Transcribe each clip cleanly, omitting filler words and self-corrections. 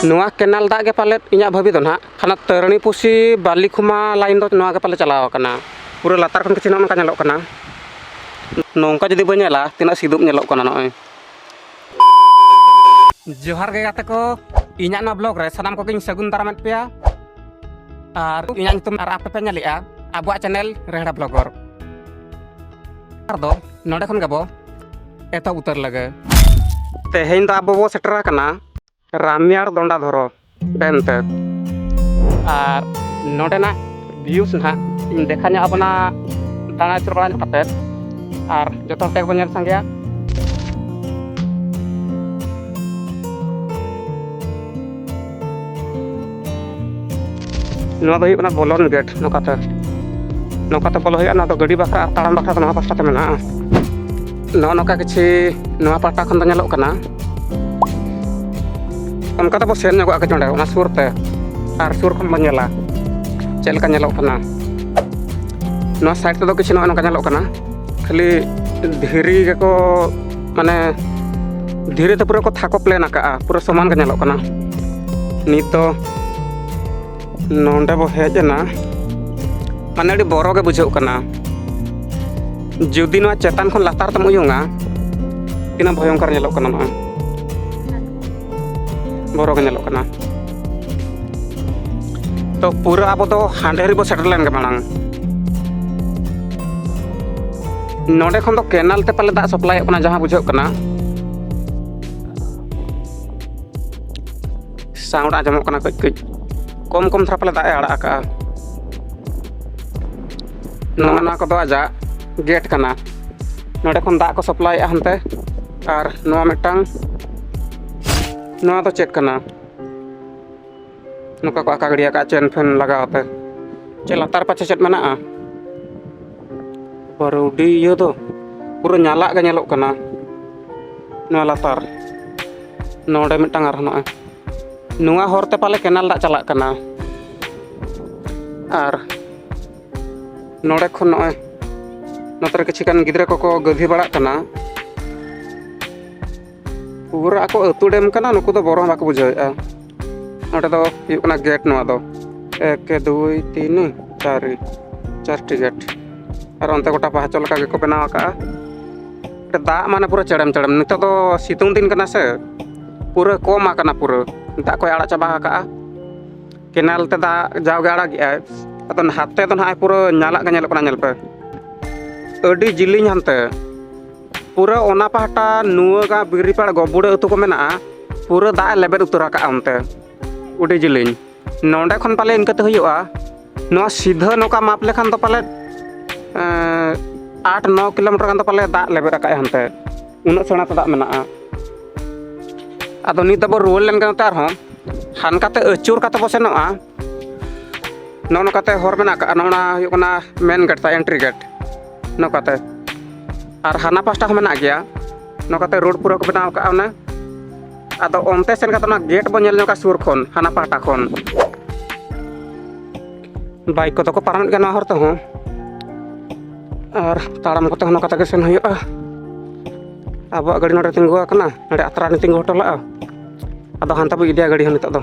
Noa kenal dak ge palet inya bhabi do na khana terani pusi bali khuma lain do noa ge pale chalaw kana pura latar kon kecina nongka nyelok kana nongka jadi banyela tina sidup nyelok kana noy Johar ge gate ko inya na blog re sanam ko king sagun taramet pia ar inya nyutum ar app pe nyalia abuak channel Rehda Blogger ardo node khon gabo eta utar lage tehein da abo bo setera kana Ramyar Donda Dhoro Bente আর নোটে না views না দেখা ᱧᱚᱜ ᱟᱵᱚᱱᱟ ᱫᱟᱬᱟ ᱟᱹᱪᱩᱨ ᱵᱟᱲᱟ ᱧᱚᱜ ᱠᱟᱛᱮᱫ ᱟᱨ ᱡᱚᱛᱚ ᱦᱚᱲ ᱛᱮᱵᱚᱱ ᱧᱮᱞ ᱥᱟᱸᱜᱮᱭᱟ ᱱᱚᱣᱟ ᱫᱚ ᱦᱩᱭᱩᱜ ᱠᱟᱱᱟ ᱵᱚᱞᱚᱱ ᱜᱮᱴ ᱱᱚᱝᱠᱟᱛᱮ ᱵᱚᱞᱚ ᱦᱩᱭᱩᱜᱼᱟ ᱱᱚᱣᱟ ᱫᱚ ᱜᱟᱹᱰᱤ ᱵᱟᱠᱷᱨᱟ ᱟᱨ ᱛᱟᱲᱟᱢ ᱵᱟᱠᱷᱨᱟ ᱫᱚ ᱱᱚᱣᱟ ᱯᱟᱥᱴᱟ ᱛᱮ ᱢᱮᱱᱟᱜᱼᱟ ᱱᱚᱝᱠᱟ ᱠᱤᱪᱷᱤ ᱱᱚᱣᱟ ᱯᱟᱦᱴᱟ ᱠᱷᱚᱱ ᱫᱚ ᱧᱮᱞᱚᱜ ᱠᱟᱱᱟ ᱚᱱᱠᱟ ᱛᱮᱵᱚ ᱥᱮᱱ ᱧᱚᱜᱚᱜᱼᱟ ᱠᱟᱹᱡ ᱚᱸᱰᱮ ᱚᱱᱟ ᱥᱩᱨ ᱛᱮ ᱟᱨ ᱥᱩᱨ ᱠᱷᱚᱱ ᱵᱚᱱ ᱧᱮᱞᱟ ᱪᱮᱫ ᱞᱮᱠᱟ ᱧᱮᱞᱚᱜ ᱠᱟᱱᱟ ᱱᱚᱣᱟ ᱥᱟᱭᱤᱰ ᱛᱮᱫᱚ ᱠᱤᱪᱷᱩ ᱱᱚᱝᱠᱟ ᱧᱮᱞᱚᱜ ᱠᱟᱱᱟ ᱠᱷᱟᱹᱞᱤ ᱫᱷᱤᱨᱤ ᱜᱮᱠᱚ ᱢᱟᱱᱮ ᱫᱷᱤᱨᱤ ᱛᱮ ᱯᱩᱨᱟᱹ ᱠᱚ ᱛᱷᱟᱠᱚ ᱯᱞᱮᱱ ᱟᱠᱟᱜᱼᱟ ᱯᱩᱨᱟᱹ ᱥᱚᱢᱟᱱ ᱜᱮ ᱧᱮᱞᱚᱜ ᱠᱟᱱᱟ ᱱᱤᱛ ᱫᱚ ᱱᱚᱸᱰᱮ ᱵᱚ ᱦᱮᱡ ᱮᱱᱟ ᱢᱟᱱᱮ ᱟᱹᱰᱤ ᱵᱚᱨᱚ ᱜᱮ ᱵᱩᱡᱷᱟᱹᱜ ᱠᱟᱱᱟ ᱡᱩᱫᱤ ᱱᱚᱣᱟ ᱪᱮᱛᱟᱱ ᱠᱷᱚᱱ ᱞᱟᱛᱟᱨ ᱛᱮᱢ ᱩᱭᱩᱝᱟ ᱛᱤᱱᱟᱹᱜ ᱵᱷᱚᱭᱚᱝᱠᱚᱨ ᱧᱮᱞᱚᱜ ᱠᱟᱱᱟ ᱱᱚᱣᱟ ᱵᱚᱨᱚ ᱜᱮ ᱧᱮᱞᱚᱜ ᱠᱟᱱᱟ तो पूरा अब तो हांडेरी बो सेटल लेन के मांग नोडे खन तो केनाल ते पाले दा सप्लाई अपना जहां बुझो कना साउंड आजमो कना कच कच कम कम थरा पाले दा आड़ा का नोना को दो आजा गेट कना नोडे खन दा को सप्लाई हनते और नोआ मिटांग नोआ तो चेक कना नुका को आका गड़िया का चेन फैन लगा होते चल लातार पाछे चेत मना बरुडी यो तो पूरा नाला गे नेलोक कना नोआ लातार नोडे मिटांग आर हनोआ नुआ हरते पाले केनाल दा चलाक कना आर नोडे खन नोय नोतरे किछि कान गिद्रे को गधी बड़ा कना पूरा को अतु डेम कना नुकु दो बरो बाको बुझाएआ नोटे दो हुयुग कना गेट नोआ दो 1 2 3 4 4टी गेट और अंते गोटा पहाचो लका गेको बनाव का दा माने पूरा चड़म चड़म नितो दो सितुंग दिन कना से पूरा कम आकना पूरा दा को आड़ा चाबा का केनाल ते दा जावगे आड़ा गे अतो हाते तो ना पूरा नाला गे नेलो कना नेल पे अडी जिलिंग हनते पूरा ओना पहाटा नुआ बिरिपाड़ गबुड़े अतु को मेना पूरा दा लेबेद उतरा का अंते उडी जिलिंग नोंडे खन पाले इनकते हुयुआ नोआ सीधा नोका माप लेखान तो पाले 8-9 किलोमीटर गान तो पाले दा लेबेद का हनते उना सेना तो दा मेना आदो नित दबो रोल लेन गनते आरहों हानकाते अचुर काते बो सेनोआ नोनकाते हर मेना का नोना हुयुकना मेन गेट ता एंट्री गेट नोकाते आर हाना पास्टा हो मेना गया नोकाते रोड पूरा को बनाव का ओना आदो ओनते सेन का गेट बो नेल का सुर खन हाना पाटा खन बाइक को तो को पारम गना हर तो हो और ताड़ाम को तो हनो कता के सेन हुयुआ अब गाड़ी नोडे तिंगुआ कना नोडे अतरा नि तिंगु हटला आदो हानता बो इडिया गाड़ी हन नितो दो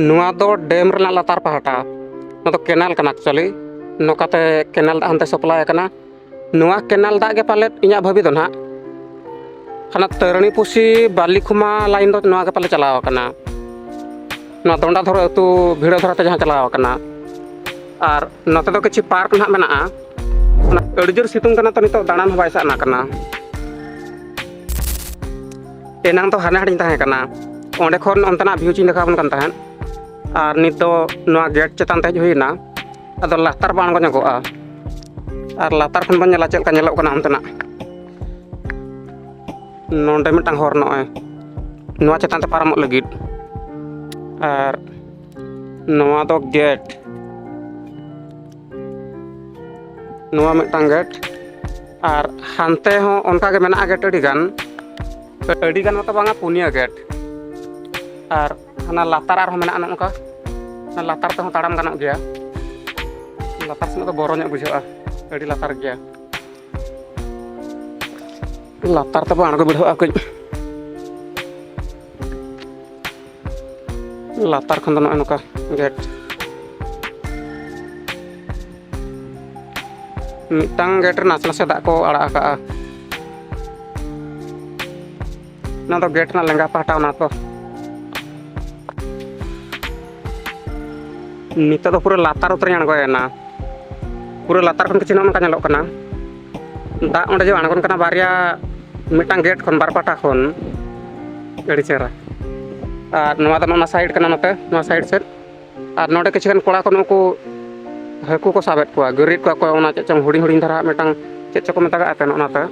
नुआ दो डैम रना लातार पहाटा न तो केनाल कना एक्चुअली नोकाते केनाल दा हनते सप्लाई कना नुआ केनाल दा गे पाले इnya भाबी दो ना खाना तरणी पुसी बाली खुमा लाइन दो नोआ के पाले चलाव कना नोआ दोंडा धरो अतु भिड़ो धरते जहां चलाव कना और नते दो किछि पार्क ना मेना अड़ी जोर सितुंग कना तो नितो दाणान हो बाय साना कना एनांग तो हाने हाडिन ताहे कना ओंडे खन अंतना व्यू चिन देखा बन कन ताहेन और नित दो नोआ गेट चेतान ते हुइना अदो लातार बाण को ᱧᱚᱜᱚᱜᱼᱟ और लातार खन बन नेला चेल का नेलोक कना अंतना नोंडे मिटांग हर नोय नोआ चेतान ते पारमोग लगिद और नोआ दो गेट नोआ मिटांग गेट और हानते हो उनका के मेना गेट अड़ी गान मत बांगा पुनिया गेट और हाना लातार आर हो मेना नोका ना लातार ते हो ताड़ाम गानोग गया लातार से तो बरो बुझा अड़ी लातार गया लातार तब आड़गो बिढ़ा कई latar khan do noka gate mitang gate re nase dak ko arak aka na do gate na lenga pahta ona to nita do pura latar utar aᱬgoyena pura latar khon kecil nonka nyelok kana dak onde je aᱬgon kana barya mitang gate khon bar pata khon adi chera ar noa do na side kana note noa side set ar node kichkan kola kon ko haku ko sabet ko gurit ko ona chechang huding huding dhara mitang checho ko metaga aten ona ta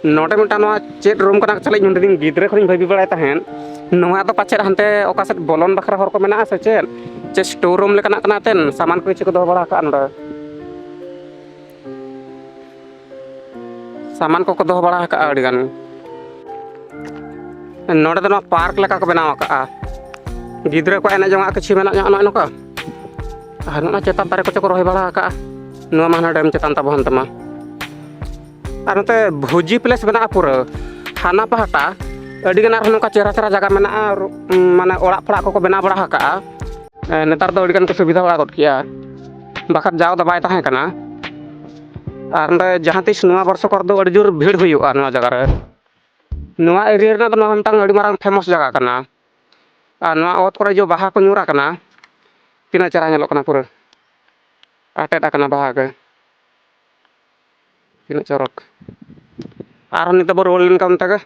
node mitang noa chet room kana chalai nyunding gidre khon bhabi balai tahen noa do pache hante oka set bolon bakhra hor ko mena ase chet che store room lekana kana ten saman ko chiko do bala ka node saman ko do bala ka adi gan node do park leka ko benaw ka gidre ko ena jonga kichi mena nya noka na cetan tare ko coko rohe bala ka noa mana dam cetan tabon tama ar note bhuji place bena pura thana pahata adi gan ar noka chera chera jaga mena mane orak phara ko bena bala ka netar do adi gan ko subidha bala got kiya bakhat jaw da bai tahe kana ar nde jahan tis noa borso kor do adi jur bhid huyuga noa jaga re noa area rena do noa mitang adi marang famous jaga kana ar noa ot kore jo baha ko nyura kana tina cara nyelok kana pura atet akana baha ke tina corok ar nito bor rolin kam taga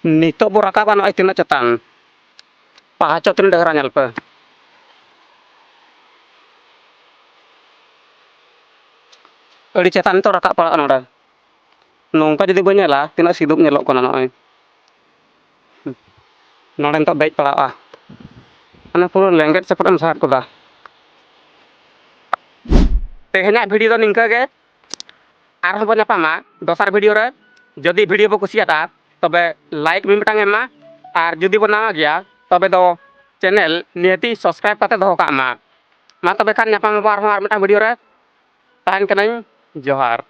nito bor raka ban ai tina cetan pahaco tin daerah nyalpe adi cetan to raka pala nora nongka jadi banyela tina sidup nyelok kana noy nore nto dej pala ana pura lengket sepram saat ko da tehnya video do ningka ge ar hobo nyapama dosar video re jodi video bo kusiata tobe like mi mitang ema ar jodi bo nawa gya tobe do channel niati subscribe kate doho ka ma tobe kan nyapama bar har mitang video re tahan kanai johar